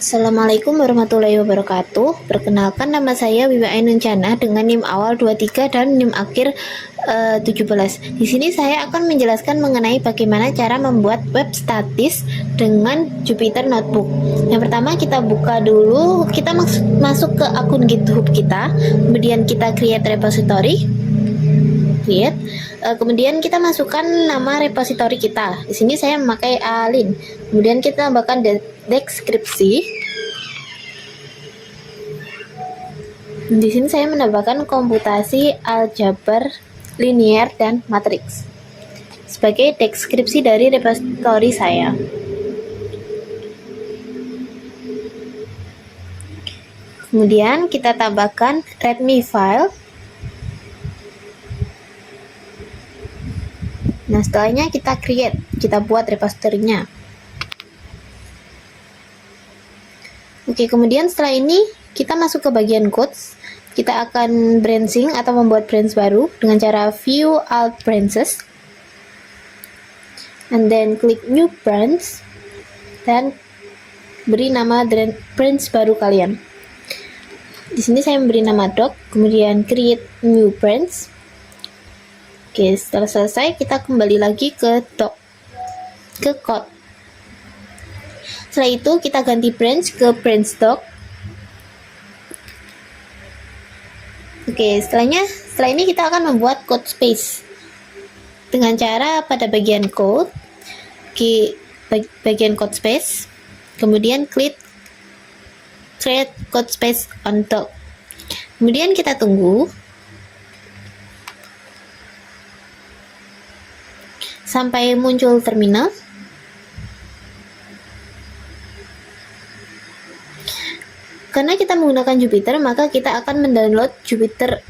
Assalamualaikum warahmatullahi wabarakatuh. Perkenalkan, nama saya Wiwa Ainuncana dengan NIM awal 23 dan NIM akhir 17. Di sini saya akan menjelaskan mengenai bagaimana cara membuat web statis dengan Jupyter Notebook. Yang pertama, kita buka dulu, kita masuk ke akun GitHub kita, kemudian kita create repository. Kemudian kita masukkan nama repositori kita. Di sini saya memakai alin. Kemudian kita tambahkan deskripsi. Di sini saya menambahkan komputasi aljabar linier dan matriks sebagai deskripsi dari repositori saya. Kemudian kita tambahkan readme file. Nah, setelahnya kita buat repositorinya. Oke, kemudian setelah ini kita masuk ke bagian codes. Kita akan branching atau membuat branch baru dengan cara view alt branches, and then klik new branch dan beri nama branch baru kalian. Di sini saya memberi nama doc, kemudian create new branch. Oke, setelah selesai kita kembali lagi ke code. Setelah itu kita ganti branch ke branch doc. Oke, setelah ini kita akan membuat code space dengan cara pada bagian code, bagian code space, kemudian klik create code space on doc. Kemudian kita tunggu sampai muncul terminal. Karena kita menggunakan Jupyter, maka kita akan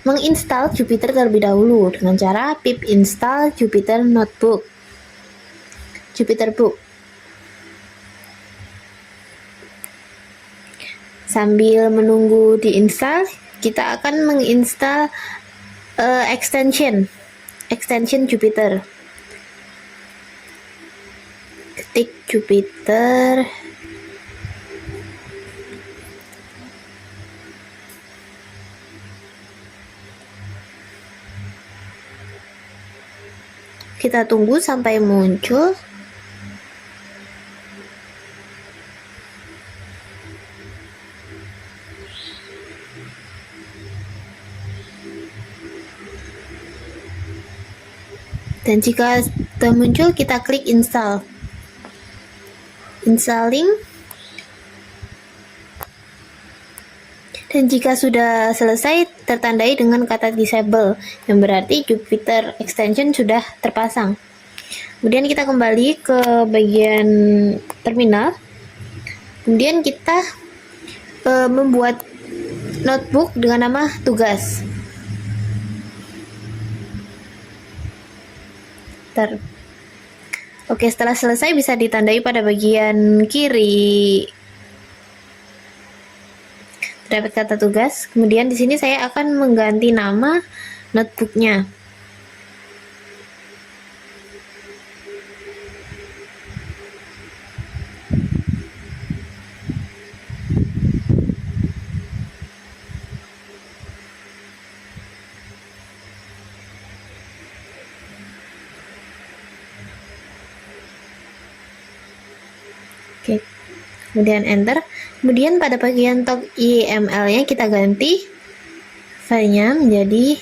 menginstal Jupyter terlebih dahulu dengan cara pip install Jupyter Notebook, Jupyter Book. Sambil menunggu diinstal, kita akan menginstal extension Jupyter. Ketik Jupyter. Kita tunggu sampai muncul. Dan jika sudah muncul, kita klik installing. Dan jika sudah selesai, tertandai dengan kata disable, yang berarti Jupyter extension sudah terpasang. Kemudian kita kembali ke bagian terminal. Kemudian kita membuat notebook dengan nama tugas. Oke, setelah selesai bisa ditandai pada bagian kiri. Dapat kata tugas. Kemudian di sini saya akan mengganti nama notebooknya. Oke, kemudian enter. Kemudian pada bagian tag YML-nya kita ganti filenya menjadi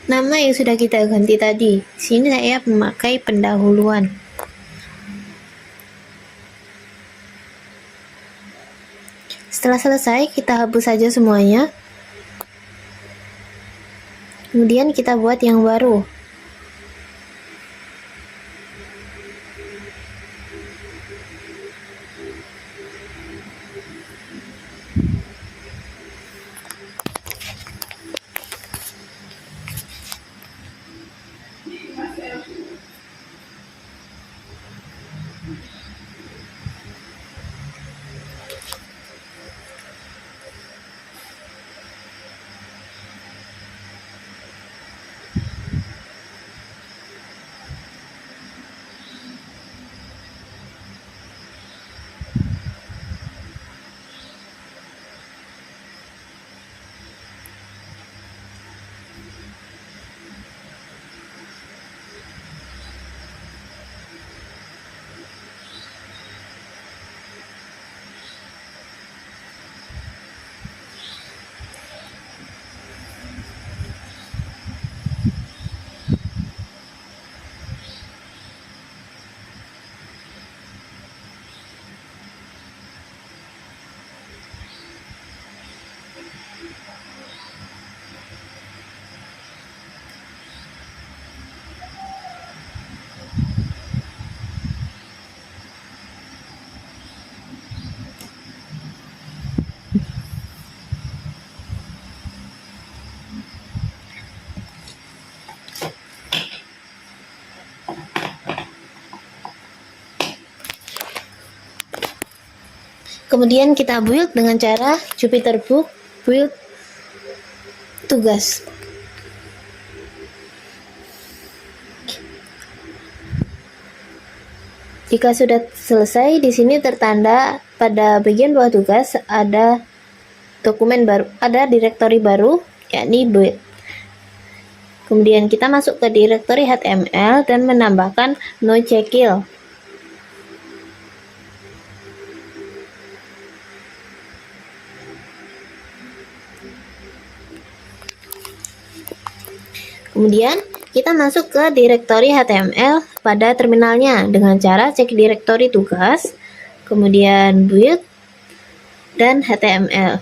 nama yang sudah kita ganti tadi. Di sini saya memakai pendahuluan. Setelah selesai, kita hapus saja semuanya. Kemudian kita buat yang baru. Kemudian kita build dengan cara Jupyter Book build tugas. Jika sudah selesai, di sini tertanda pada bagian bawah tugas ada dokumen baru, ada direktori baru, yakni build. Kemudian kita masuk ke direktori HTML dan menambahkan NoJekyll. Kemudian kita masuk ke direktori HTML pada terminalnya dengan cara cek direktori tugas, kemudian build, dan HTML.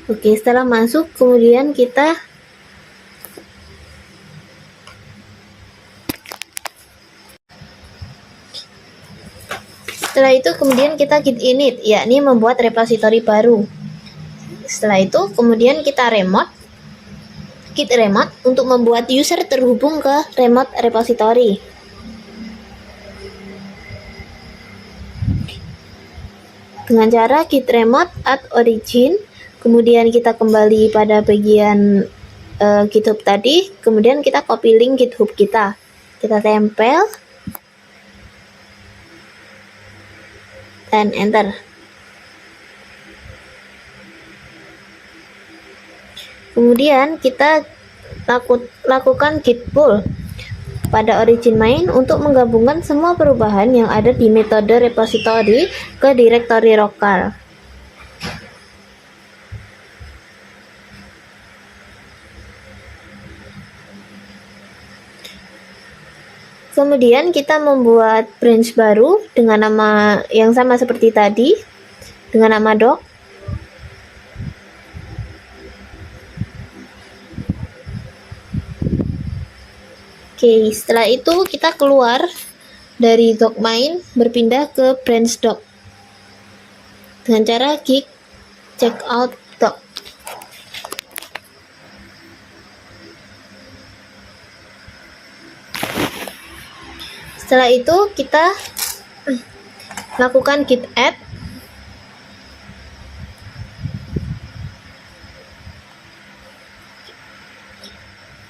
Oke, setelah masuk, kemudian kita setelah itu kemudian kita git init, yakni membuat repositori baru. Setelah itu kemudian kita git remote untuk membuat user terhubung ke remote repository. Dengan cara git remote add origin, kemudian kita kembali pada bagian GitHub tadi, kemudian kita copy link GitHub kita tempel dan enter. Kemudian kita lakukan git pull pada origin main untuk menggabungkan semua perubahan yang ada di metode repository ke direktori lokal. Kemudian kita membuat branch baru dengan nama yang sama seperti tadi, dengan nama doc. Oke, setelah itu kita keluar dari doc main, berpindah ke branch doc dengan cara git checkout doc. Setelah itu kita lakukan git add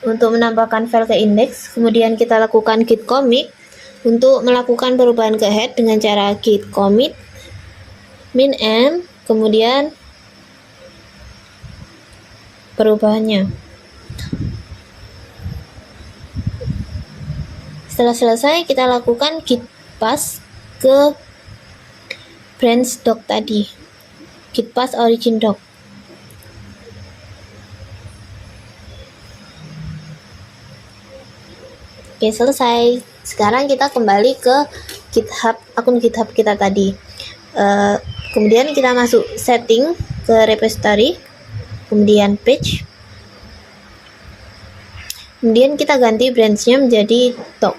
untuk menambahkan file ke index. Kemudian kita lakukan git commit untuk melakukan perubahan ke head dengan cara git commit min m, kemudian perubahannya. Setelah selesai, kita lakukan git pass ke branch doc tadi, git pass origin doc. Oke, selesai. Sekarang kita kembali ke GitHub, akun GitHub kita tadi. Kemudian kita masuk setting ke repository, kemudian page. Kemudian kita ganti branch-nya menjadi doc.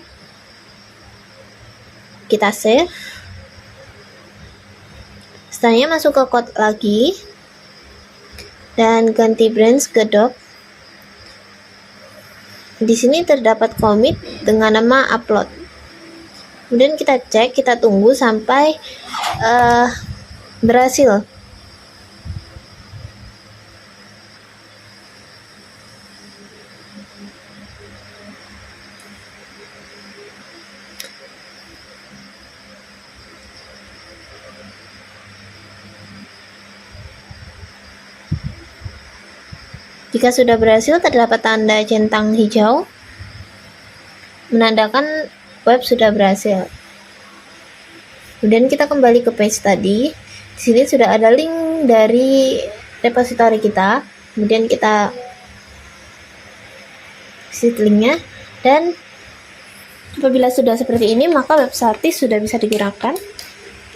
Kita save. Setelahnya masuk ke code lagi dan ganti branch ke doc. Di sini terdapat commit dengan nama upload. Kemudian kita cek, kita tunggu sampai berhasil. Jika sudah berhasil, terdapat tanda centang hijau menandakan web sudah berhasil. Kemudian kita kembali ke page tadi. Di sini sudah ada link dari repository kita. Kemudian kita visit linknya. Dan apabila sudah seperti ini, maka web Satis sudah bisa digunakan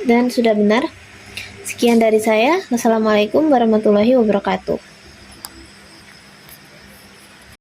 dan sudah benar. Sekian dari saya. Wassalamualaikum warahmatullahi wabarakatuh.